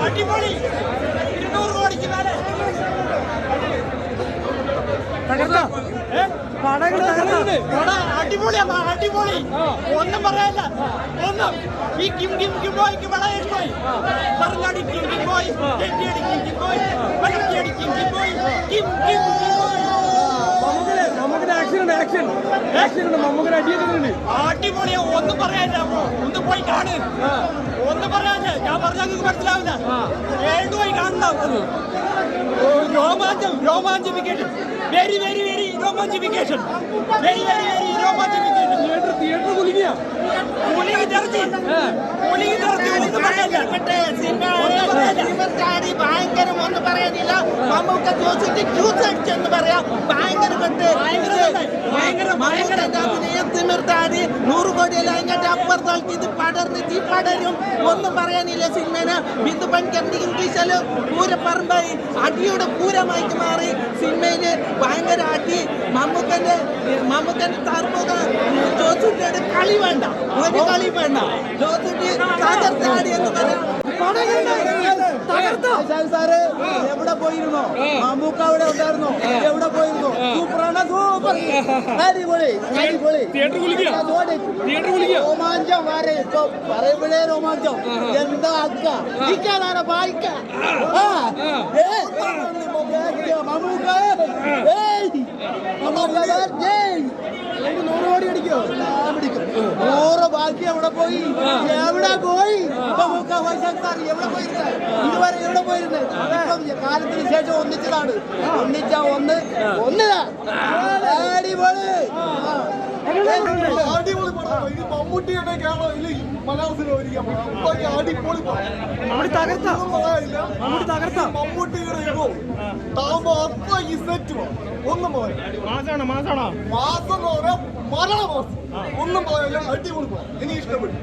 അടിപൊളി 200 കോടിക്ക് മേലെ അടിപൊളിയാണ്, അടിപൊളി. ഒന്നും പറയാനില്ല. ഒന്നും ഈ കിം കിം കിം ബോയ്ക്ക് വളരെ ഇഷ്ടമായി. പറഞ്ഞാടി കിം കിം ബോയ്, കെട്ടിയടി കിം കിം ബോയ്, പലക്കിയടി Kim Kim boy, Kim Kim Kim boy. അടിപൊളിയാ, ഒന്നും പറയാനില്ല. ഒന്ന് പോയി കാണ്, ഒന്നും പറയാനില്ല. ഞാൻ പറഞ്ഞാൽ നിങ്ങൾക്ക് മനസ്സിലാവില്ല. പോയി കാണണം. രോമാഞ്ചിഫിക്കേഷൻ, വെരി വെരി വെരി രോമാഞ്ചിഫിക്കേഷൻ, വെരി വെരി വെരി രോമാഞ്ചിഫിക്കേഷൻ. തിയേറ്റർ കുലുങ്ങി തെറിച്ച് ഒന്നും പറയാനില്ല. ഭയങ്കരം ഒന്നും പറയാനില്ല. നമുക്ക് ജോസിന്റെ ക്യൂസ് അടിച്ചെന്ന് പറയാം. ഭയങ്കരപ്പെട്ട് തിമിർത്താടി 100 കോടിയല്ല, അതിന്റെ അപ്പുറത്താൾക്ക് ഇത് പടർന്ന് തീ പടരും. ഒന്നും പറയാനില്ല. സിനിമേനെ ബിന്ദു പണിക്കറിന്റെ ഇംഗ്ലീഷില് പൂരപ്പറമ്പായി അടിയുടെ പൂരമായിട്ട് മാറി. സിനിമയില് ഭയങ്കര അടി. മമ്മൂക്കന്റെ തർമുഖ ജോസിന്റെ കളി വേണ്ട, ഒരു കളി വേണ്ട. ജോസിന്റെ തകർത്താടി എന്ന് പറയാം. സാറ് എവിടെ പോയിരുന്നോ? മമ്മൂക്ക അവിടെ ഉണ്ടായിരുന്നോ? എവിടെ പോയിരുന്നോ? സൂപ്പറാണ്, സൂപ്പർ, അടിപൊളി അടിപൊളി. രോമാഞ്ചം വരെ ഇപ്പൊ പറയുമ്പോഴേ രോമാഞ്ചം. എന്താ അക്ക ഇക്കാനാണ് വായിക്ക മമ്മൂക്ക 100 കോടി അടിക്കോ? പിടിക്കും. 100 ബാക്കി എവിടെ പോയി? എവിടെ പോയി? എവിടെ പോയിരുന്നത്? ഇതുവരെ എവിടെ പോയിരുന്നത്? ഇപ്പം കാലത്തിന് ശേഷം ഒന്നിച്ചതാണ്. ഒന്നിതാ അടിപൊളി. അടിപൊളി പടം. ഇത് മമ്മൂട്ടിയുടെ മലയാള സിനിമ അടിപൊളി മമ്മൂട്ടിയുടെ താമ്പോ അത്ര ഈ സെറ്റ് ഒന്നും മാസാണ് മാസം ഒന്നും പറയാനില്ല. അടിപൊളി പടം, എനിക്ക് ഇഷ്ടപ്പെട്ടു.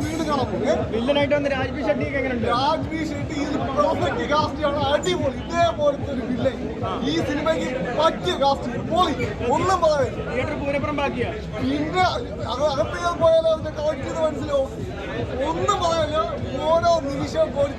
വീണ്ടും കാണാൻ പോകും. വില്ലനായിട്ട് വന്ന രാജ്ബി ഷെട്ടിയൊക്കെ എങ്ങനെയുണ്ട്? രാജ്ബി ഷെട്ടി ഇത് പെർഫെക്റ്റ് കാസ്റ്റിയാണ്. അടിപൊളി. ഇതേപോലത്തെ ഒരു വില്ലൻ ഈ സിനിമയ്ക്ക് പറ്റിയ കാസ്റ്റ്. പൊളി, ഒന്നും പറയാനില്ല. തിയേറ്റർ പൂരപ്പുറം ബാക്കിയാ. പിന്നെ അകത്തേക്ക് പോയാലും അതിന്റെ കളക്ട് ചെയ്ത് മനസ്സിലാവും. ഒന്നും പറയാനില്ല. ഓരോ നിമിഷവും പോയി